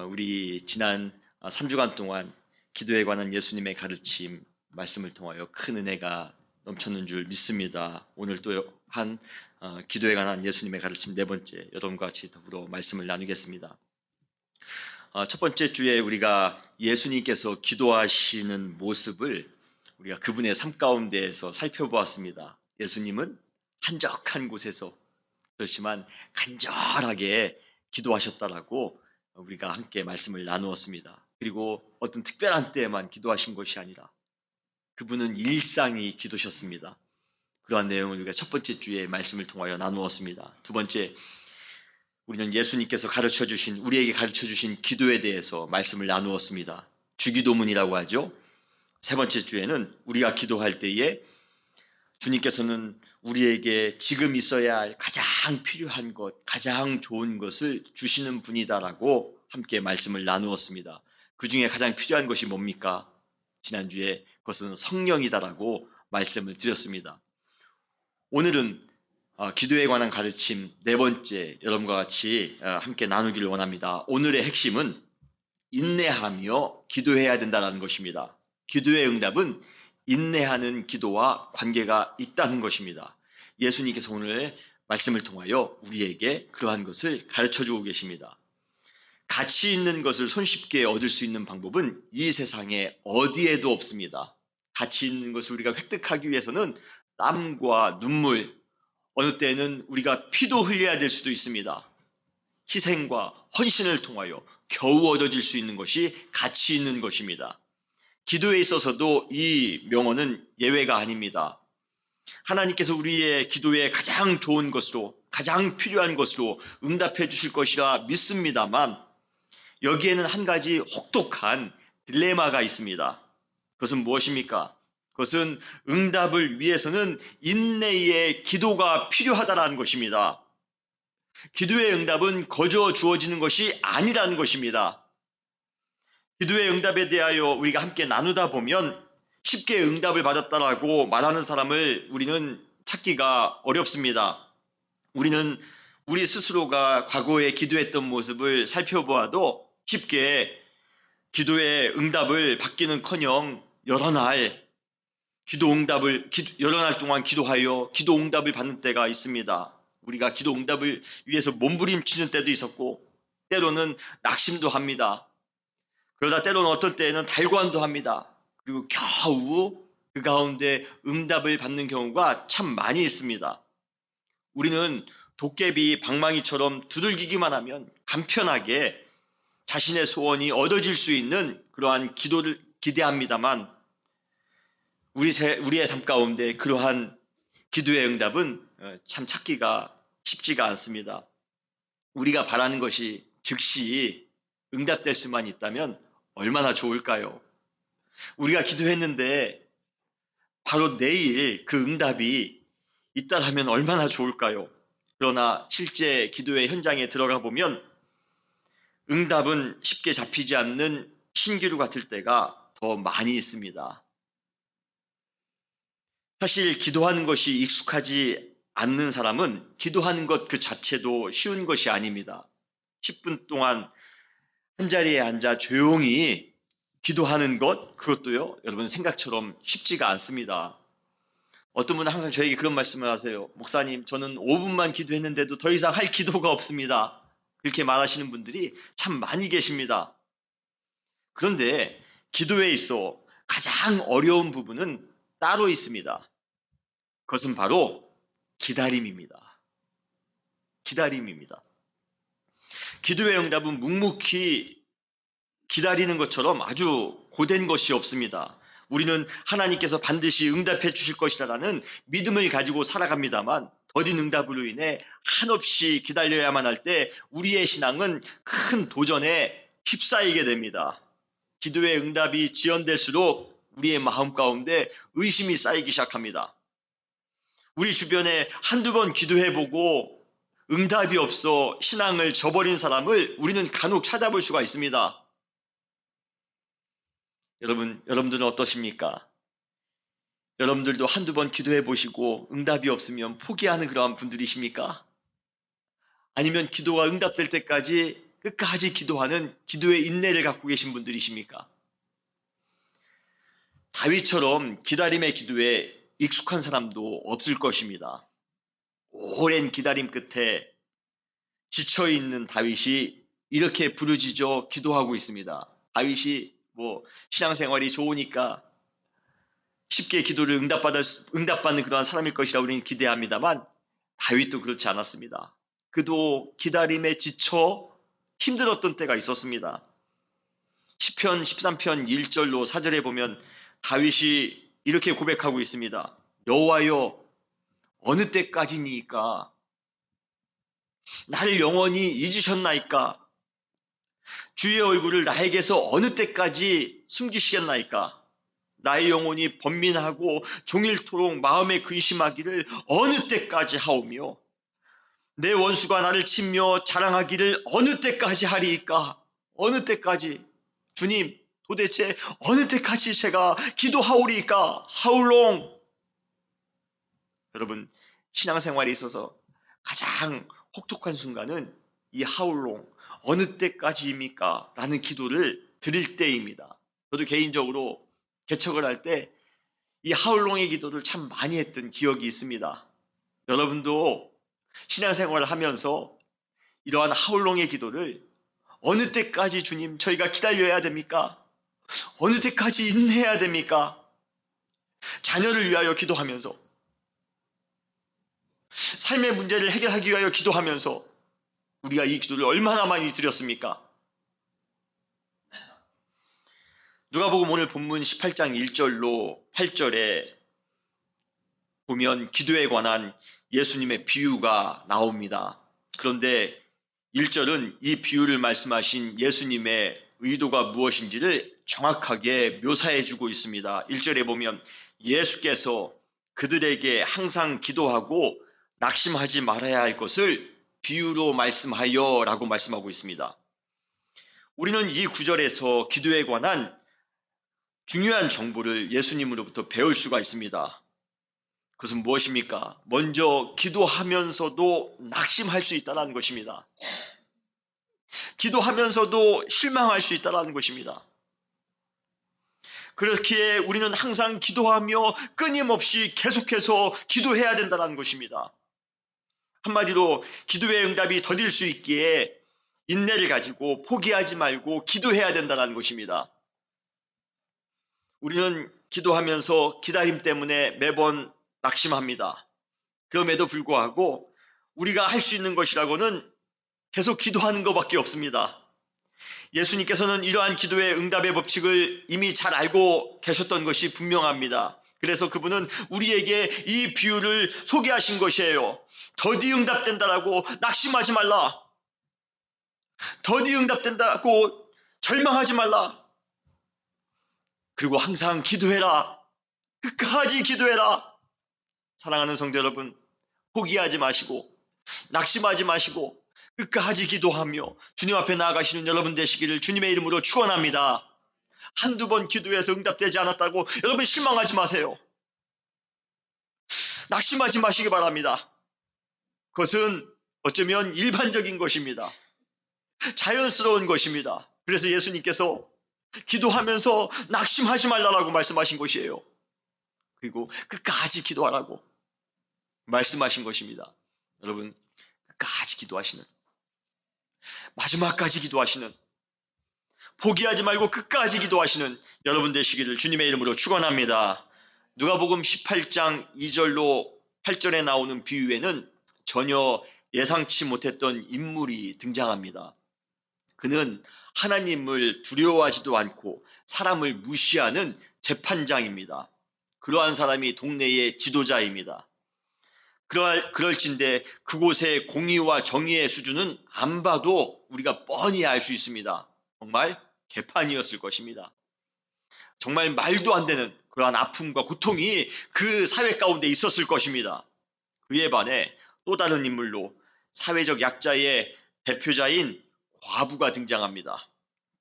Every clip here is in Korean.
우리 지난 3주간 동안 기도에 관한 예수님의 가르침 말씀을 통하여 큰 은혜가 넘쳤는 줄 믿습니다. 오늘 또한 기도에 관한 예수님의 가르침 네 번째 여러분과 같이 더불어 말씀을 나누겠습니다. 첫 번째 주에 우리가 예수님께서 기도하시는 모습을 우리가 그분의 삶 가운데에서 살펴보았습니다. 예수님은 한적한 곳에서 그렇지만 간절하게 기도하셨다라고 우리가 함께 말씀을 나누었습니다. 그리고 어떤 특별한 때에만 기도하신 것이 아니라 그분은 일상이 기도셨습니다. 그러한 내용을 우리가 첫 번째 주에 말씀을 통하여 나누었습니다. 두 번째, 우리는 예수님께서 우리에게 가르쳐 주신 기도에 대해서 말씀을 나누었습니다. 주기도문이라고 하죠. 세 번째 주에는 우리가 기도할 때에 주님께서는 우리에게 지금 있어야 할 가장 필요한 것, 가장 좋은 것을 주시는 분이다라고 함께 말씀을 나누었습니다. 그 중에 가장 필요한 것이 뭡니까? 지난주에 그것은 성령이다라고 말씀을 드렸습니다. 오늘은 기도에 관한 가르침 네 번째 여러분과 같이 함께 나누기를 원합니다. 오늘의 핵심은 인내하며 기도해야 된다는 것입니다. 기도의 응답은 인내하는 기도와 관계가 있다는 것입니다. 예수님께서 오늘 말씀을 통하여 우리에게 그러한 것을 가르쳐주고 계십니다. 가치 있는 것을 손쉽게 얻을 수 있는 방법은 이 세상에 어디에도 없습니다. 가치 있는 것을 우리가 획득하기 위해서는 땀과 눈물, 어느 때는 우리가 피도 흘려야 될 수도 있습니다. 희생과 헌신을 통하여 겨우 얻어질 수 있는 것이 가치 있는 것입니다. 기도에 있어서도 이 명언은 예외가 아닙니다. 하나님께서 우리의 기도에 가장 좋은 것으로, 가장 필요한 것으로 응답해 주실 것이라 믿습니다만 여기에는 한 가지 혹독한 딜레마가 있습니다. 그것은 무엇입니까? 그것은 응답을 위해서는 인내의 기도가 필요하다는 것입니다. 기도의 응답은 거저 주어지는 것이 아니라는 것입니다. 기도의 응답에 대하여 우리가 함께 나누다 보면 쉽게 응답을 받았다라고 말하는 사람을 우리는 찾기가 어렵습니다. 우리는 우리 스스로가 과거에 기도했던 모습을 살펴보아도 쉽게 기도의 응답을 받기는커녕 여러 날 동안 기도하여 기도 응답을 받는 때가 있습니다. 우리가 기도 응답을 위해서 몸부림치는 때도 있었고 때로는 낙심도 합니다. 그러다 때로는 어떤 때에는 달관도 합니다. 그리고 겨우 그 가운데 응답을 받는 경우가 참 많이 있습니다. 우리는 도깨비 방망이처럼 두들기기만 하면 간편하게 자신의 소원이 얻어질 수 있는 그러한 기도를 기대합니다만 우리의 삶 가운데 그러한 기도의 응답은 참 찾기가 쉽지가 않습니다. 우리가 바라는 것이 즉시 응답될 수만 있다면 얼마나 좋을까요? 우리가 기도했는데 바로 내일 그 응답이 있다라면 얼마나 좋을까요? 그러나 실제 기도의 현장에 들어가 보면 응답은 쉽게 잡히지 않는 신기루 같을 때가 더 많이 있습니다. 사실 기도하는 것이 익숙하지 않는 사람은 기도하는 것 그 자체도 쉬운 것이 아닙니다. 10분 동안 한 자리에 앉아 조용히 기도하는 것, 그것도요, 여러분 생각처럼 쉽지가 않습니다. 어떤 분은 항상 저에게 그런 말씀을 하세요. 목사님, 저는 5분만 기도했는데도 더 이상 할 기도가 없습니다. 그렇게 말하시는 분들이 참 많이 계십니다. 그런데 기도에 있어 가장 어려운 부분은 따로 있습니다. 그것은 바로 기다림입니다. 기다림입니다. 기도의 응답은 묵묵히 기다리는 것처럼 아주 고된 것이 없습니다. 우리는 하나님께서 반드시 응답해 주실 것이라는 믿음을 가지고 살아갑니다만 더딘 응답으로 인해 한없이 기다려야만 할 때 우리의 신앙은 큰 도전에 휩싸이게 됩니다. 기도의 응답이 지연될수록 우리의 마음 가운데 의심이 쌓이기 시작합니다. 우리 주변에 한두 번 기도해보고 응답이 없어 신앙을 저버린 사람을 우리는 간혹 찾아볼 수가 있습니다. 여러분들은 어떠십니까? 여러분들도 한두 번 기도해 보시고 응답이 없으면 포기하는 그러한 분들이십니까? 아니면 기도가 응답될 때까지 끝까지 기도하는 기도의 인내를 갖고 계신 분들이십니까? 다윗처럼 기다림의 기도에 익숙한 사람도 없을 것입니다. 오랜 기다림 끝에 지쳐있는 다윗이 이렇게 부르짖어 기도하고 있습니다. 다윗이 신앙생활이 좋으니까 쉽게 기도를 응답받는 그러한 사람일 것이라고 우리는 기대합니다만 다윗도 그렇지 않았습니다. 그도 기다림에 지쳐 힘들었던 때가 있었습니다. 시편 13편 1절로 4절에 보면 다윗이 이렇게 고백하고 있습니다. 여호와여 어느 때까지니까 나를 영원히 잊으셨나이까? 주의 얼굴을 나에게서 어느 때까지 숨기시겠나이까? 나의 영혼이 번민하고 종일토록 마음에 근심하기를 어느 때까지 하오며 내 원수가 나를 치며 자랑하기를 어느 때까지 하리이까? 어느 때까지? 주님, 도대체 어느 때까지 제가 기도하오리이까? How long? 여러분, 신앙생활에 있어서 가장 혹독한 순간은 이 how long, 어느 때까지입니까? 라는 기도를 드릴 때입니다. 저도 개인적으로 개척을 할 때 이 how long의 기도를 참 많이 했던 기억이 있습니다. 여러분도 신앙생활을 하면서 이러한 how long의 기도를 어느 때까지 주님 저희가 기다려야 됩니까? 어느 때까지 인내해야 됩니까? 자녀를 위하여 기도하면서 삶의 문제를 해결하기 위하여 기도하면서 우리가 이 기도를 얼마나 많이 드렸습니까? 누가복음 오늘 본문 18장 1절로 8절에 보면 기도에 관한 예수님의 비유가 나옵니다. 그런데 1절은 이 비유를 말씀하신 예수님의 의도가 무엇인지를 정확하게 묘사해주고 있습니다. 1절에 보면 예수께서 그들에게 항상 기도하고 낙심하지 말아야 할 것을 비유로 말씀하여 라고 말씀하고 있습니다. 우리는 이 구절에서 기도에 관한 중요한 정보를 예수님으로부터 배울 수가 있습니다. 그것은 무엇입니까? 먼저 기도하면서도 낙심할 수 있다는 것입니다. 기도하면서도 실망할 수 있다는 것입니다. 그렇기에 우리는 항상 기도하며 끊임없이 계속해서 기도해야 된다는 것입니다. 한마디로 기도의 응답이 더딜 수 있기에 인내를 가지고 포기하지 말고 기도해야 된다는 것입니다. 우리는 기도하면서 기다림 때문에 매번 낙심합니다. 그럼에도 불구하고 우리가 할 수 있는 것이라고는 계속 기도하는 것밖에 없습니다. 예수님께서는 이러한 기도의 응답의 법칙을 이미 잘 알고 계셨던 것이 분명합니다. 그래서 그분은 우리에게 이 비유를 소개하신 것이에요. 더디 응답된다라고 낙심하지 말라. 더디 응답된다고 절망하지 말라. 그리고 항상 기도해라. 끝까지 기도해라. 사랑하는 성도 여러분, 포기하지 마시고 낙심하지 마시고 끝까지 기도하며 주님 앞에 나아가시는 여러분 되시기를 주님의 이름으로 축원합니다. 한두 번 기도해서 응답되지 않았다고 여러분 실망하지 마세요. 낙심하지 마시기 바랍니다. 그것은 어쩌면 일반적인 것입니다. 자연스러운 것입니다. 그래서 예수님께서 기도하면서 낙심하지 말라고 말씀하신 것이에요. 그리고 끝까지 기도하라고 말씀하신 것입니다. 여러분, 끝까지 기도하시는, 마지막까지 기도하시는, 포기하지 말고 끝까지 기도하시는 여러분 되시기를 주님의 이름으로 축원합니다. 누가복음 18장 2절로 8절에 나오는 비유에는 전혀 예상치 못했던 인물이 등장합니다. 그는 하나님을 두려워하지도 않고 사람을 무시하는 재판장입니다. 그러한 사람이 동네의 지도자입니다. 그럴진데 그곳의 공의와 정의의 수준은 안 봐도 우리가 뻔히 알 수 있습니다. 정말 개판이었을 것입니다. 정말 말도 안 되는 그러한 아픔과 고통이 그 사회 가운데 있었을 것입니다. 그에 반해 또 다른 인물로 사회적 약자의 대표자인 과부가 등장합니다.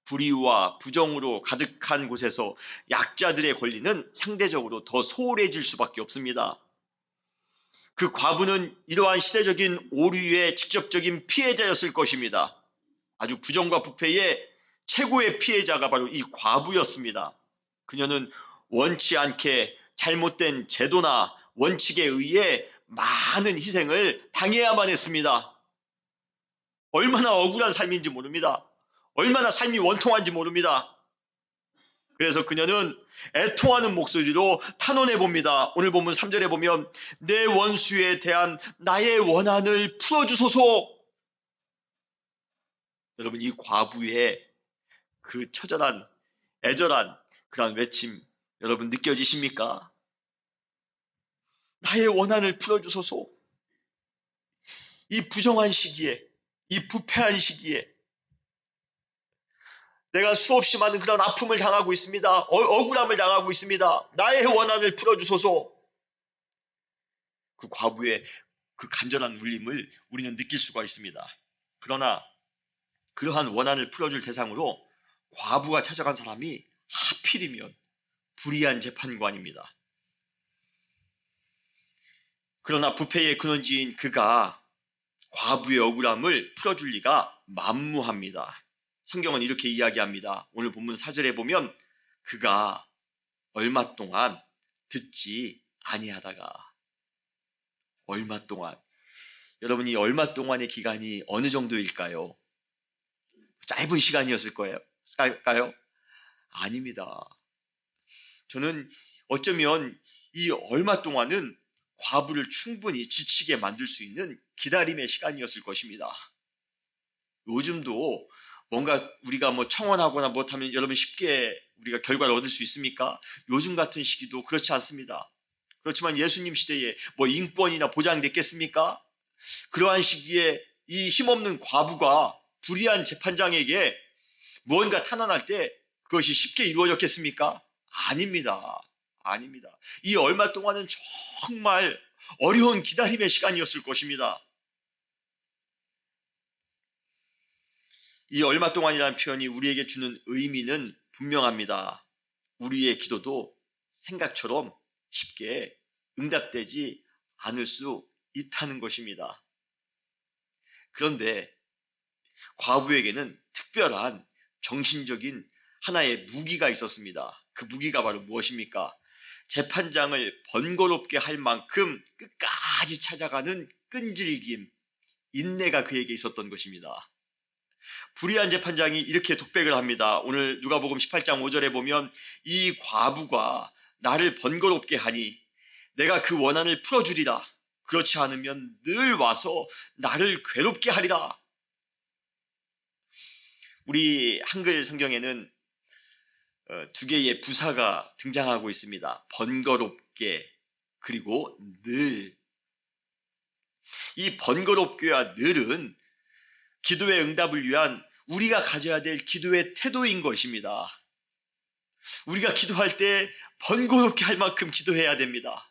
불의와 부정으로 가득한 곳에서 약자들의 권리는 상대적으로 더 소홀해질 수밖에 없습니다. 그 과부는 이러한 시대적인 오류의 직접적인 피해자였을 것입니다. 아주 부정과 부패의 최고의 피해자가 바로 이 과부였습니다. 그녀는 원치 않게 잘못된 제도나 원칙에 의해 많은 희생을 당해야만 했습니다. 얼마나 억울한 삶인지 모릅니다. 얼마나 삶이 원통한지 모릅니다. 그래서 그녀는 애통하는 목소리로 탄원해 봅니다. 오늘 본문 3절에 보면 내 원수에 대한 나의 원한을 풀어주소서. 여러분, 이 과부의 그 처절한 애절한 그런 외침 여러분 느껴지십니까? 나의 원한을 풀어주소서. 이 부정한 시기에, 이 부패한 시기에 내가 수없이 많은 그런 아픔을 당하고 있습니다. 억울함을 당하고 있습니다. 나의 원한을 풀어주소서. 그 과부의 그 간절한 울림을 우리는 느낄 수가 있습니다. 그러나 그러한 원한을 풀어줄 대상으로 과부가 찾아간 사람이 하필이면 불의한 재판관입니다. 그러나 부패의 근원지인 그가 과부의 억울함을 풀어줄 리가 만무합니다. 성경은 이렇게 이야기합니다. 오늘 본문 4절에 보면 그가 얼마 동안 듣지 아니하다가, 얼마 동안, 여러분이 얼마 동안의 기간이 어느 정도일까요? 짧은 시간이었을 까요? 아닙니다. 저는 어쩌면 이 얼마 동안은 과부를 충분히 지치게 만들 수 있는 기다림의 시간이었을 것입니다. 요즘도 뭔가 우리가 뭐 청원하거나 못하면 여러분 쉽게 우리가 결과를 얻을 수 있습니까? 요즘 같은 시기도 그렇지 않습니다. 그렇지만 예수님 시대에 뭐 인권이나 보장됐겠습니까? 그러한 시기에 이 힘없는 과부가 불의한 재판장에게 무언가 탄원할 때 그것이 쉽게 이루어졌겠습니까? 아닙니다. 아닙니다. 이 얼마 동안은 정말 어려운 기다림의 시간이었을 것입니다. 이 얼마 동안이라는 표현이 우리에게 주는 의미는 분명합니다. 우리의 기도도 생각처럼 쉽게 응답되지 않을 수 있다는 것입니다. 그런데 과부에게는 특별한 정신적인 하나의 무기가 있었습니다. 그 무기가 바로 무엇입니까? 재판장을 번거롭게 할 만큼 끝까지 찾아가는 끈질김, 인내가 그에게 있었던 것입니다. 불의한 재판장이 이렇게 독백을 합니다. 오늘 누가복음 18장 5절에 보면 이 과부가 나를 번거롭게 하니 내가 그 원한을 풀어주리라. 그렇지 않으면 늘 와서 나를 괴롭게 하리라. 우리 한글 성경에는 두 개의 부사가 등장하고 있습니다. 번거롭게 그리고 늘. 이 번거롭게와 늘은 기도의 응답을 위한 우리가 가져야 될 기도의 태도인 것입니다. 우리가 기도할 때 번거롭게 할 만큼 기도해야 됩니다.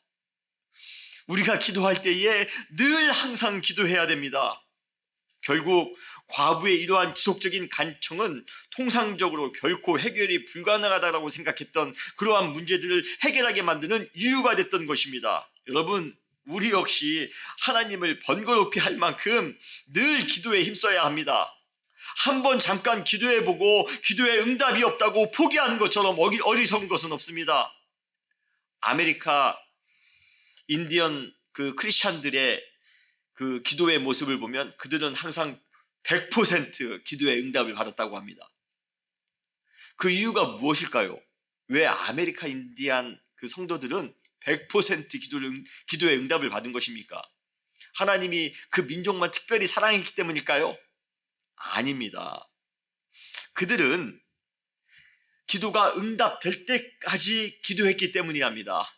우리가 기도할 때에 늘 항상 기도해야 됩니다. 결국 과부의 이러한 지속적인 간청은 통상적으로 결코 해결이 불가능하다고 생각했던 그러한 문제들을 해결하게 만드는 이유가 됐던 것입니다. 여러분, 우리 역시 하나님을 번거롭게 할 만큼 늘 기도에 힘써야 합니다. 한번 잠깐 기도해보고 기도에 응답이 없다고 포기하는 것처럼 어리석은 것은 없습니다. 아메리카 인디언 그 크리스찬들의 그 기도의 모습을 보면 그들은 항상 100% 기도의 응답을 받았다고 합니다. 그 이유가 무엇일까요? 왜 아메리카 인디안 그 성도들은 100% 기도의 응답을 받은 것입니까? 하나님이 그 민족만 특별히 사랑했기 때문일까요? 아닙니다. 그들은 기도가 응답될 때까지 기도했기 때문이랍니다.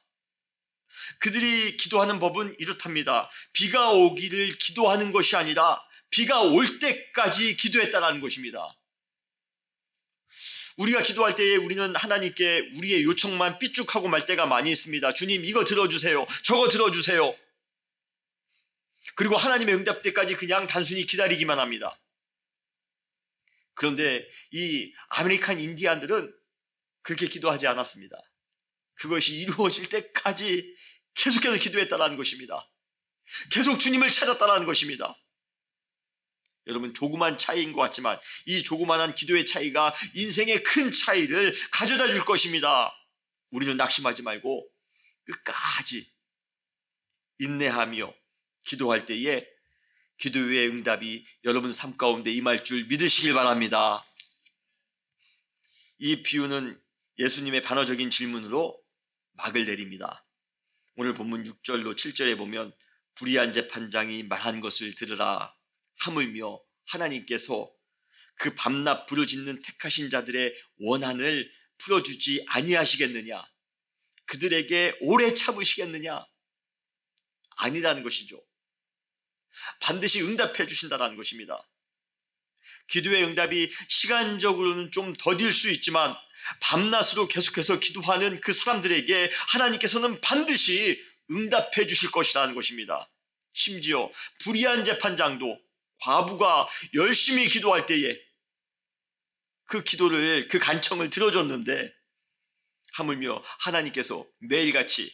그들이 기도하는 법은 이렇답니다. 비가 오기를 기도하는 것이 아니라 비가 올 때까지 기도했다는 것입니다. 우리가 기도할 때에 우리는 하나님께 우리의 요청만 삐죽하고 말 때가 많이 있습니다. 주님, 이거 들어주세요. 저거 들어주세요. 그리고 하나님의 응답 때까지 그냥 단순히 기다리기만 합니다. 그런데 이 아메리칸 인디안들은 그렇게 기도하지 않았습니다. 그것이 이루어질 때까지 계속해서 기도했다는 것입니다. 계속 주님을 찾았다는 것입니다. 여러분, 조그만 차이인 것 같지만 이 조그만한 기도의 차이가 인생의 큰 차이를 가져다 줄 것입니다. 우리는 낙심하지 말고 끝까지 인내하며 기도할 때에 기도의 응답이 여러분 삶 가운데 임할 줄 믿으시길 바랍니다. 이 비유는 예수님의 반어적인 질문으로 막을 내립니다. 오늘 본문 6절로 7절에 보면 불의한 재판장이 말한 것을 들으라. 하물며 하나님께서 그 밤낮 부르짖는 택하신 자들의 원한을 풀어주지 아니하시겠느냐? 그들에게 오래 참으시겠느냐? 아니라는 것이죠. 반드시 응답해 주신다는 것입니다. 기도의 응답이 시간적으로는 좀 더딜 수 있지만 밤낮으로 계속해서 기도하는 그 사람들에게 하나님께서는 반드시 응답해 주실 것이라는 것입니다. 심지어 불의한 재판장도 과부가 열심히 기도할 때에 그 기도를, 그 간청을 들어줬는데 하물며 하나님께서 매일같이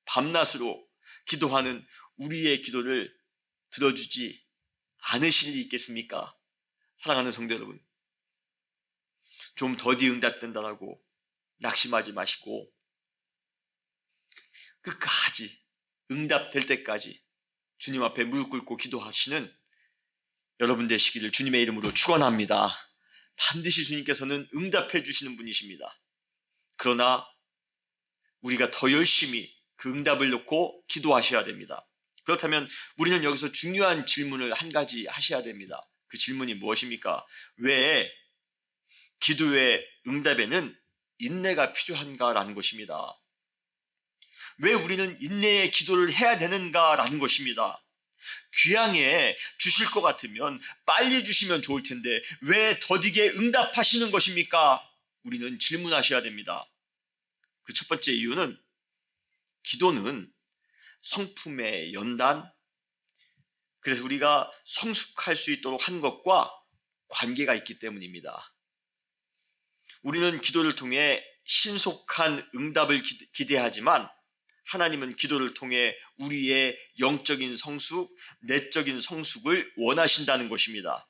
밤낮으로 기도하는 우리의 기도를 들어주지 않으실 리 있겠습니까? 사랑하는 성도 여러분, 좀 더디 응답된다라고 낙심하지 마시고 끝까지 응답될 때까지 주님 앞에 무릎 꿇고 기도하시는 여러분 되시기를 주님의 이름으로 축원합니다. 반드시 주님께서는 응답해 주시는 분이십니다. 그러나 우리가 더 열심히 그 응답을 놓고 기도하셔야 됩니다. 그렇다면 우리는 여기서 중요한 질문을 한 가지 하셔야 됩니다. 그 질문이 무엇입니까? 왜 기도의 응답에는 인내가 필요한가라는 것입니다. 왜 우리는 인내의 기도를 해야 되는가라는 것입니다. 귀하게 주실 것 같으면 빨리 주시면 좋을 텐데 왜 더디게 응답하시는 것입니까? 우리는 질문하셔야 됩니다. 그 첫 번째 이유는 기도는 성품의 연단, 그래서 우리가 성숙할 수 있도록 한 것과 관계가 있기 때문입니다. 우리는 기도를 통해 신속한 응답을 기대하지만 하나님은 기도를 통해 우리의 영적인 성숙, 내적인 성숙을 원하신다는 것입니다.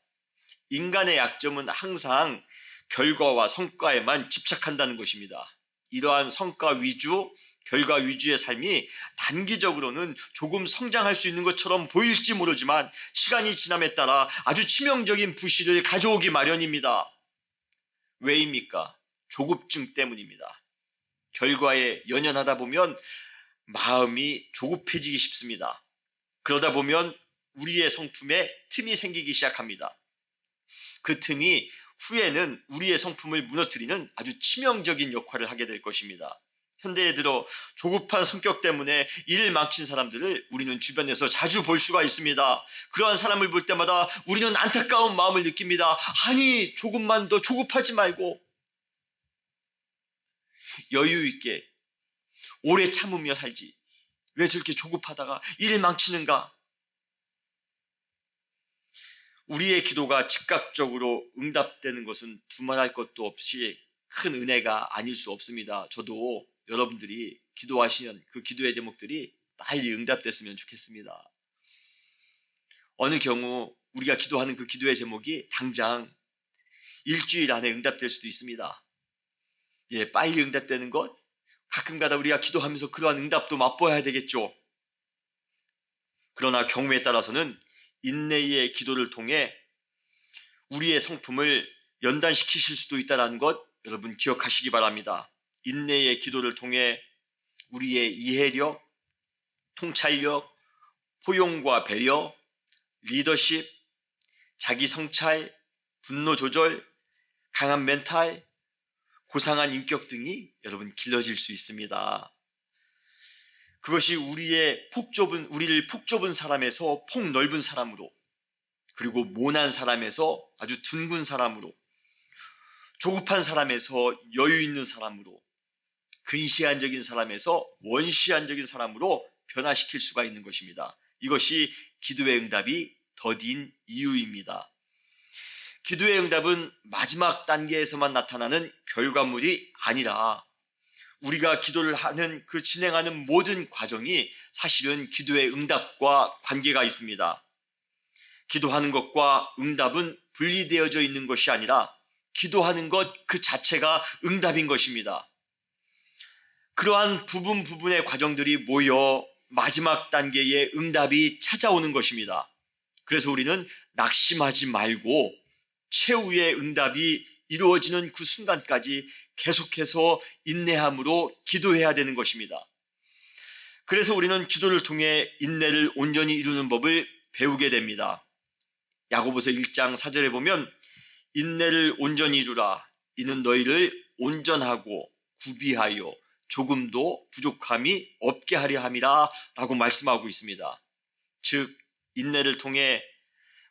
인간의 약점은 항상 결과와 성과에만 집착한다는 것입니다. 이러한 성과 위주, 결과 위주의 삶이 단기적으로는 조금 성장할 수 있는 것처럼 보일지 모르지만 시간이 지남에 따라 아주 치명적인 부실을 가져오기 마련입니다. 왜입니까? 조급증 때문입니다. 결과에 연연하다 보면 마음이 조급해지기 쉽습니다. 그러다 보면 우리의 성품에 틈이 생기기 시작합니다. 그 틈이 후에는 우리의 성품을 무너뜨리는 아주 치명적인 역할을 하게 될 것입니다. 현대에 들어 조급한 성격 때문에 일을 망친 사람들을 우리는 주변에서 자주 볼 수가 있습니다. 그러한 사람을 볼 때마다 우리는 안타까운 마음을 느낍니다. 아니, 조금만 더 조급하지 말고 여유 있게 오래 참으며 살지. 왜 저렇게 조급하다가 일을 망치는가? 우리의 기도가 즉각적으로 응답되는 것은 두말할 것도 없이 큰 은혜가 아닐 수 없습니다. 저도 여러분들이 기도하시는 그 기도의 제목들이 빨리 응답됐으면 좋겠습니다. 어느 경우 우리가 기도하는 그 기도의 제목이 당장 일주일 안에 응답될 수도 있습니다. 예, 빨리 응답되는 것, 가끔가다 우리가 기도하면서 그러한 응답도 맛보아야 되겠죠. 그러나 경우에 따라서는 인내의 기도를 통해 우리의 성품을 연단시키실 수도 있다는 것 여러분 기억하시기 바랍니다. 인내의 기도를 통해 우리의 이해력, 통찰력, 포용과 배려, 리더십, 자기 성찰, 분노 조절, 강한 멘탈, 고상한 인격 등이 여러분 길러질 수 있습니다. 그것이 우리를 폭 좁은 사람에서 폭 넓은 사람으로, 그리고 모난 사람에서 아주 둥근 사람으로, 조급한 사람에서 여유 있는 사람으로, 근시안적인 사람에서 원시안적인 사람으로 변화시킬 수가 있는 것입니다. 이것이 기도의 응답이 더딘 이유입니다. 기도의 응답은 마지막 단계에서만 나타나는 결과물이 아니라 우리가 기도를 하는 그 진행하는 모든 과정이 사실은 기도의 응답과 관계가 있습니다. 기도하는 것과 응답은 분리되어져 있는 것이 아니라 기도하는 것 그 자체가 응답인 것입니다. 그러한 부분의 과정들이 모여 마지막 단계의 응답이 찾아오는 것입니다. 그래서 우리는 낙심하지 말고 최후의 응답이 이루어지는 그 순간까지 계속해서 인내함으로 기도해야 되는 것입니다. 그래서 우리는 기도를 통해 인내를 온전히 이루는 법을 배우게 됩니다. 야고보서 1장 4절에 보면 인내를 온전히 이루라. 이는 너희를 온전하고 구비하여 조금도 부족함이 없게 하려 함이라 라고 말씀하고 있습니다. 즉 인내를 통해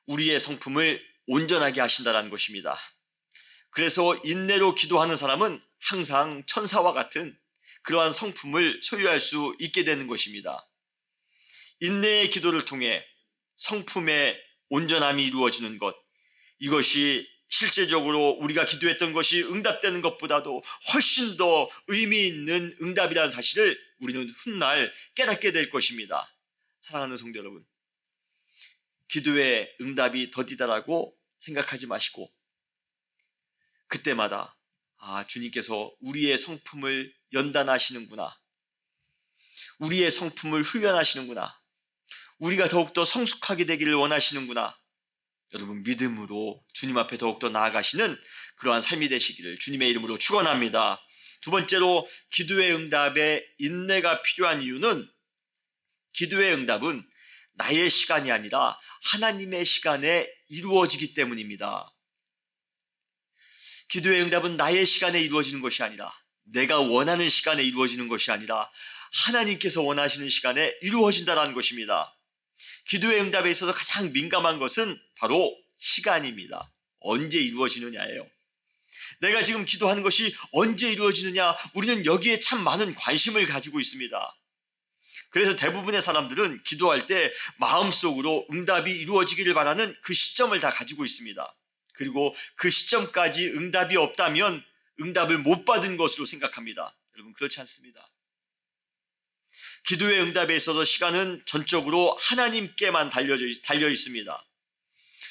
우리의 성품을 온전하게 하신다는 것입니다. 그래서 인내로 기도하는 사람은 항상 천사와 같은 그러한 성품을 소유할 수 있게 되는 것입니다. 인내의 기도를 통해 성품의 온전함이 이루어지는 것, 이것이 실제적으로 우리가 기도했던 것이 응답되는 것보다도 훨씬 더 의미 있는 응답이라는 사실을 우리는 훗날 깨닫게 될 것입니다. 사랑하는 성도 여러분, 기도의 응답이 더디다라고 생각하지 마시고 그때마다 주님께서 우리의 성품을 연단하시는구나. 우리의 성품을 훈련하시는구나. 우리가 더욱더 성숙하게 되기를 원하시는구나. 여러분 믿음으로 주님 앞에 더욱더 나아가시는 그러한 삶이 되시기를 주님의 이름으로 축원합니다. 두 번째로 기도의 응답에 인내가 필요한 이유는 기도의 응답은 나의 시간이 아니라 하나님의 시간에 이루어지기 때문입니다. 기도의 응답은 나의 시간에 이루어지는 것이 아니라 내가 원하는 시간에 이루어지는 것이 아니라 하나님께서 원하시는 시간에 이루어진다는 것입니다. 기도의 응답에 있어서 가장 민감한 것은 바로 시간입니다. 언제 이루어지느냐예요. 내가 지금 기도하는 것이 언제 이루어지느냐, 우리는 여기에 참 많은 관심을 가지고 있습니다. 그래서 대부분의 사람들은 기도할 때 마음속으로 응답이 이루어지기를 바라는 그 시점을 다 가지고 있습니다. 그리고 그 시점까지 응답이 없다면 응답을 못 받은 것으로 생각합니다. 여러분 그렇지 않습니다. 기도의 응답에 있어서 시간은 전적으로 하나님께만 달려 있습니다.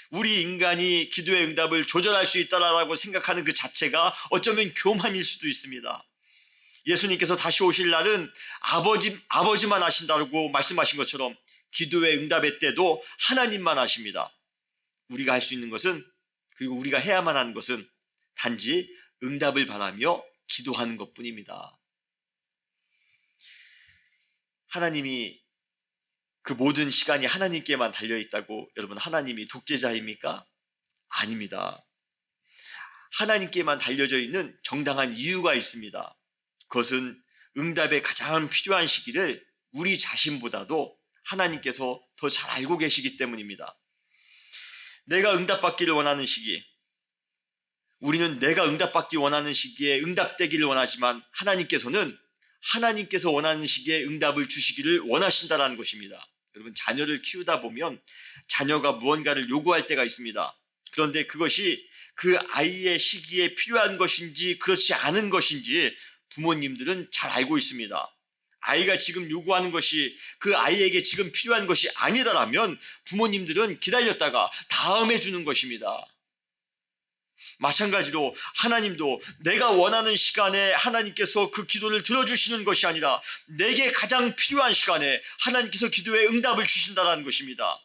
우리 인간이 기도의 응답을 조절할 수 있다라고 생각하는 그 자체가 어쩌면 교만일 수도 있습니다. 예수님께서 다시 오실 날은 아버지만 하신다고 말씀하신 것처럼 기도의 응답의 때도 하나님만 하십니다. 우리가 할 수 있는 것은, 그리고 우리가 해야만 하는 것은 단지 응답을 바라며 기도하는 것뿐입니다. 하나님이 그 모든 시간이 하나님께만 달려있다고 여러분 하나님이 독재자입니까? 아닙니다. 하나님께만 달려져 있는 정당한 이유가 있습니다. 그것은 응답에 가장 필요한 시기를 우리 자신보다도 하나님께서 더 잘 알고 계시기 때문입니다. 내가 응답받기를 원하는 시기, 우리는 내가 응답받기 원하는 시기에 응답되기를 원하지만 하나님께서 원하는 시기에 응답을 주시기를 원하신다는 것입니다. 여러분 자녀를 키우다 보면 자녀가 무언가를 요구할 때가 있습니다. 그런데 그것이 그 아이의 시기에 필요한 것인지 그렇지 않은 것인지 부모님들은 잘 알고 있습니다. 아이가 지금 요구하는 것이 그 아이에게 지금 필요한 것이 아니다라면 부모님들은 기다렸다가 다음에 주는 것입니다. 마찬가지로 하나님도 내가 원하는 시간에 하나님께서 그 기도를 들어주시는 것이 아니라 내게 가장 필요한 시간에 하나님께서 기도의 응답을 주신다는 것입니다.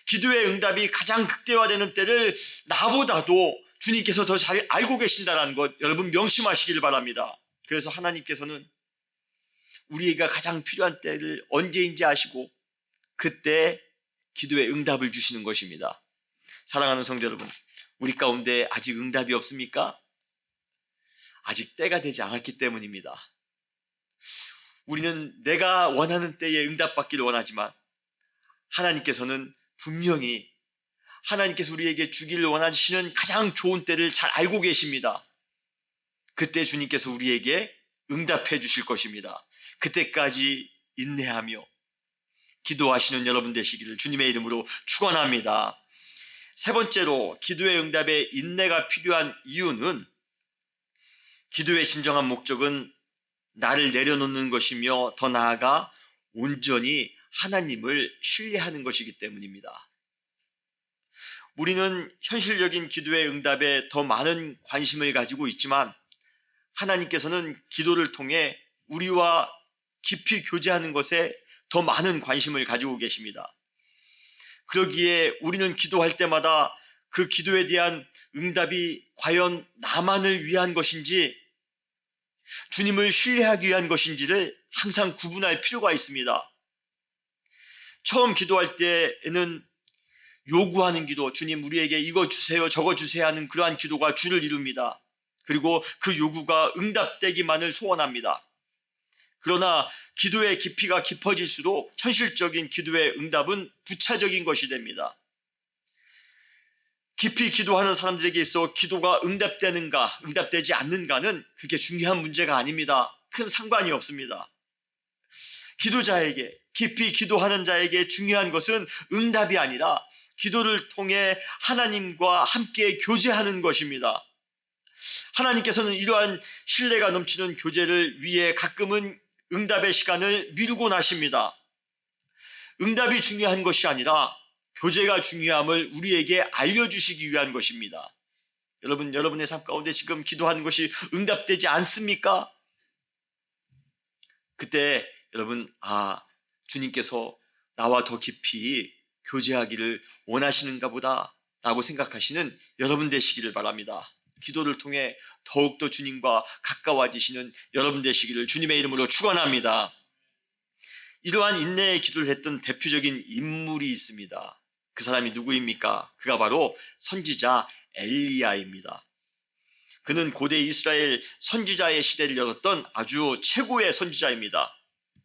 기도의 응답이 가장 극대화되는 때를 나보다도 주님께서 더 잘 알고 계신다는 것 여러분 명심하시기를 바랍니다. 그래서 하나님께서는 우리가 가장 필요한 때를 언제인지 아시고 그때 기도의 응답을 주시는 것입니다. 사랑하는 성도 여러분, 우리 가운데 아직 응답이 없습니까? 아직 때가 되지 않았기 때문입니다. 우리는 내가 원하는 때에 응답받기를 원하지만 하나님께서는 분명히 하나님께서 우리에게 주기를 원하시는 가장 좋은 때를 잘 알고 계십니다. 그때 주님께서 우리에게 응답해 주실 것입니다. 그때까지 인내하며 기도하시는 여러분 되시기를 주님의 이름으로 축원합니다. 세 번째로 기도의 응답에 인내가 필요한 이유는 기도의 진정한 목적은 나를 내려놓는 것이며 더 나아가 온전히 하나님을 신뢰하는 것이기 때문입니다. 우리는 현실적인 기도의 응답에 더 많은 관심을 가지고 있지만 하나님께서는 기도를 통해 우리와 깊이 교제하는 것에 더 많은 관심을 가지고 계십니다. 그러기에 우리는 기도할 때마다 그 기도에 대한 응답이 과연 나만을 위한 것인지 주님을 신뢰하기 위한 것인지를 항상 구분할 필요가 있습니다. 처음 기도할 때에는 요구하는 기도, 주님 우리에게 이거 주세요 저거 주세요 하는 그러한 기도가 주를 이룹니다. 그리고 그 요구가 응답되기만을 소원합니다. 그러나 기도의 깊이가 깊어질수록 현실적인 기도의 응답은 부차적인 것이 됩니다. 깊이 기도하는 사람들에게 있어 기도가 응답되는가 응답되지 않는가는 그게 중요한 문제가 아닙니다. 큰 상관이 없습니다. 기도자에게, 깊이 기도하는 자에게 중요한 것은 응답이 아니라 기도를 통해 하나님과 함께 교제하는 것입니다. 하나님께서는 이러한 신뢰가 넘치는 교제를 위해 가끔은 응답의 시간을 미루곤 하십니다. 응답이 중요한 것이 아니라 교제가 중요함을 우리에게 알려주시기 위한 것입니다. 여러분, 여러분의 삶 가운데 지금 기도하는 것이 응답되지 않습니까? 그때 여러분, 주님께서 나와 더 깊이 교제하기를 원하시는가 보다 라고 생각하시는 여러분 되시기를 바랍니다. 기도를 통해 더욱더 주님과 가까워지시는 여러분 되시기를 주님의 이름으로 축원합니다. 이러한 인내의 기도를 했던 대표적인 인물이 있습니다. 그 사람이 누구입니까? 그가 바로 선지자 엘리야입니다. 그는 고대 이스라엘 선지자의 시대를 열었던 아주 최고의 선지자입니다.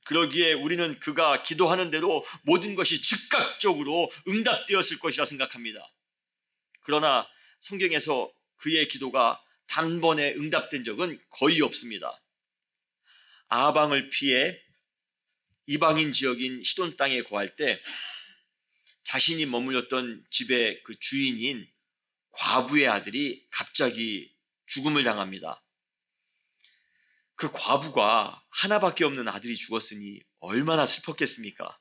그러기에 우리는 그가 기도하는 대로 모든 것이 즉각적으로 응답되었을 것이라 생각합니다. 그러나 성경에서 그의 기도가 단번에 응답된 적은 거의 없습니다. 아방을 피해 이방인 지역인 시돈 땅에 거할 때 자신이 머물렀던 집의 그 주인인 과부의 아들이 갑자기 죽음을 당합니다. 그 과부가 하나밖에 없는 아들이 죽었으니 얼마나 슬펐겠습니까?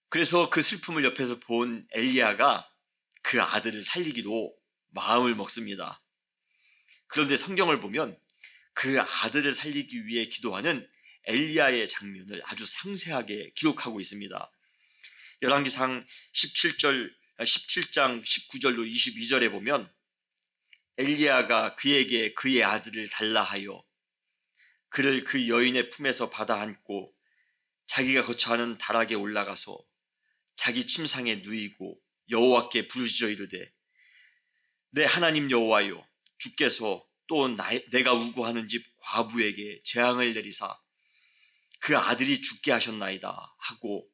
그래서 그 슬픔을 옆에서 본 엘리야가 그 아들을 살리기로 마음을 먹습니다. 그런데 성경을 보면 그 아들을 살리기 위해 기도하는 엘리야의 장면을 아주 상세하게 기록하고 있습니다. 열왕기상 17장 19절로 22절에 보면 엘리야가 그에게 그의 아들을 달라 하여 그를 그 여인의 품에서 받아 안고 자기가 거처하는 다락에 올라가서 자기 침상에 누이고 여호와께 부르짖어 이르되 내 하나님 여호와여 주께서 또 내가 우고하는 집 과부에게 재앙을 내리사 그 아들이 죽게 하셨나이다 하고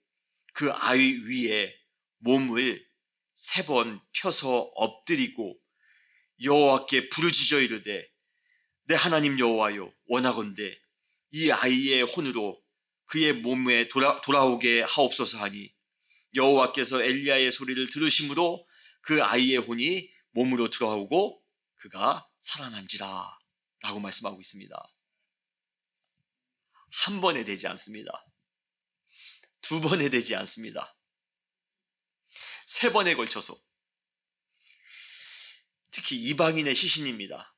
그 아이 위에 몸을 3번 펴서 엎드리고 여호와께 부르짖어 이르되 내 하나님 여호와여 원하건대 이 아이의 혼으로 그의 몸에 돌아오게 하옵소서 하니 여호와께서 엘리야의 소리를 들으심으로 그 아이의 혼이 몸으로 들어오고 그가 살아난지라 라고 말씀하고 있습니다. 한 번에 되지 않습니다. 2번에 되지 않습니다. 3번에 걸쳐서 특히 이방인의 시신입니다.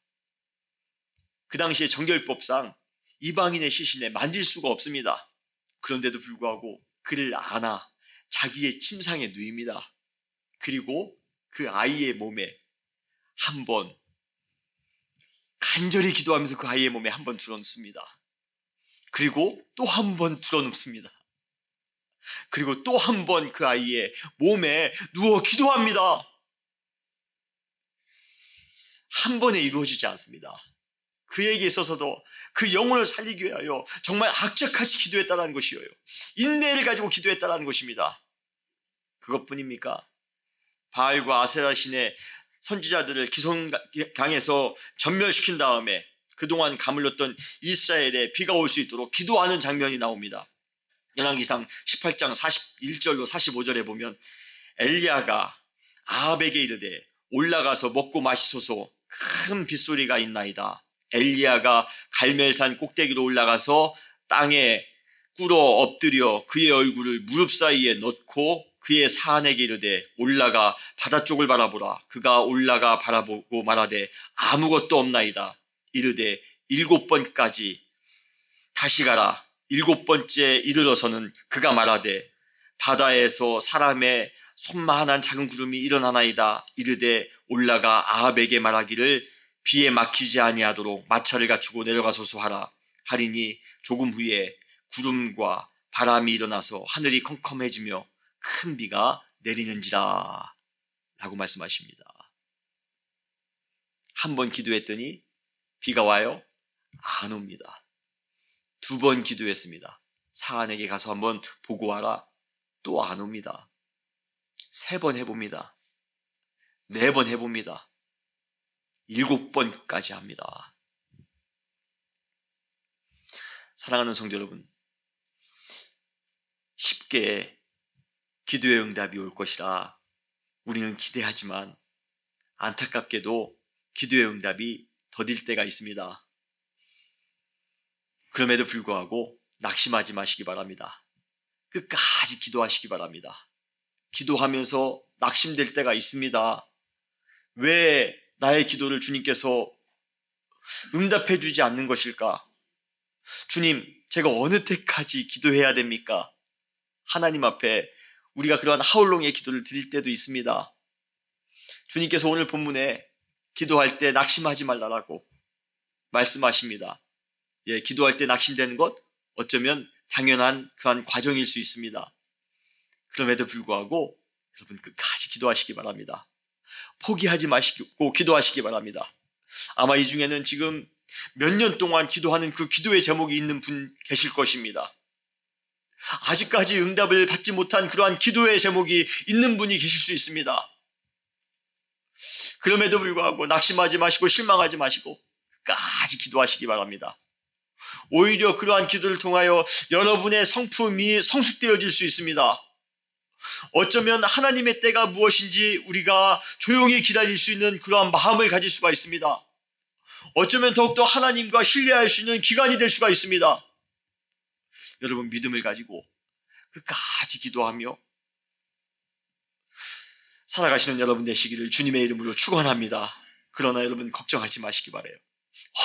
그 당시에 정결법상 이방인의 시신에 만질 수가 없습니다. 그런데도 불구하고 그를 안아 자기의 침상에 누입니다. 그리고 그 아이의 몸에 한 번 간절히 기도하면서 그 아이의 몸에 한 번 들어눕습니다. 그리고 또 한 번 들어눕습니다. 그리고 또 한 번 그 아이의 몸에 누워 기도합니다. 한 번에 이루어지지 않습니다. 그에게 있어서도 그 영혼을 살리기 위하여 정말 악착같이 기도했다는 것이에요. 인내를 가지고 기도했다는 것입니다. 그것뿐입니까? 바알과 아세라 신의 선지자들을 기손강에서 전멸시킨 다음에 그동안 가물렀던 이스라엘에 비가 올 수 있도록 기도하는 장면이 나옵니다. 열왕기상 18장 41절로 45절에 보면 엘리야가 아합에게 이르되 올라가서 먹고 마시소서 큰 빗소리가 있나이다. 엘리야가 갈멜산 꼭대기로 올라가서 땅에 꿇어 엎드려 그의 얼굴을 무릎 사이에 넣고 그의 사안에게 이르되 올라가 바다 쪽을 바라보라. 그가 올라가 바라보고 말하되 아무것도 없나이다. 이르되 7번까지 다시 가라. 7번째 이르러서는 그가 말하되 바다에서 사람의 손만한 작은 구름이 일어나나이다. 이르되 올라가 아합에게 말하기를 비에 막히지 아니하도록 마차를 갖추고 내려가소서 하라. 하리니 조금 후에 구름과 바람이 일어나서 하늘이 컴컴해지며 큰 비가 내리는지라 라고 말씀하십니다. 한 번 기도했더니 비가 와요? 안 옵니다. 2번 기도했습니다. 사안에게 가서 한번 보고 와라. 또 안 옵니다. 3번 해봅니다. 4번 해봅니다. 7번까지 합니다. 사랑하는 성도 여러분, 쉽게 기도의 응답이 올 것이라 우리는 기대하지만 안타깝게도 기도의 응답이 더딜 때가 있습니다. 그럼에도 불구하고 낙심하지 마시기 바랍니다. 끝까지 기도하시기 바랍니다. 기도하면서 낙심될 때가 있습니다. 왜 나의 기도를 주님께서 응답해 주지 않는 것일까? 주님, 제가 어느 때까지 기도해야 됩니까? 하나님 앞에 우리가 그러한 하울롱의 기도를 드릴 때도 있습니다. 주님께서 오늘 본문에 기도할 때 낙심하지 말라라고 말씀하십니다. 예, 기도할 때 낙심되는 것 어쩌면 당연한 그러한 과정일 수 있습니다. 그럼에도 불구하고 여러분 끝까지 기도하시기 바랍니다. 포기하지 마시고 기도하시기 바랍니다. 아마 이 중에는 지금 몇 년 동안 기도하는 그 기도의 제목이 있는 분 계실 것입니다. 아직까지 응답을 받지 못한 그러한 기도의 제목이 있는 분이 계실 수 있습니다. 그럼에도 불구하고 낙심하지 마시고 실망하지 마시고 끝까지 기도하시기 바랍니다. 오히려 그러한 기도를 통하여 여러분의 성품이 성숙되어질 수 있습니다. 어쩌면 하나님의 때가 무엇인지 우리가 조용히 기다릴 수 있는 그러한 마음을 가질 수가 있습니다. 어쩌면 더욱더 하나님과 신뢰할 수 있는 기간이 될 수가 있습니다. 여러분 믿음을 가지고 끝까지 기도하며 살아가시는 여러분 되시기를 주님의 이름으로 축원합니다. 그러나 여러분 걱정하지 마시기 바라요.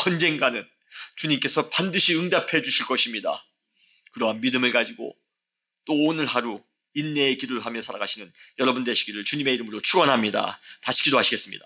언젠가는 주님께서 반드시 응답해 주실 것입니다. 그러한 믿음을 가지고 또 오늘 하루 인내의 기도를 하며 살아가시는 여러분 되시기를 주님의 이름으로 축원합니다. 다시 기도하시겠습니다.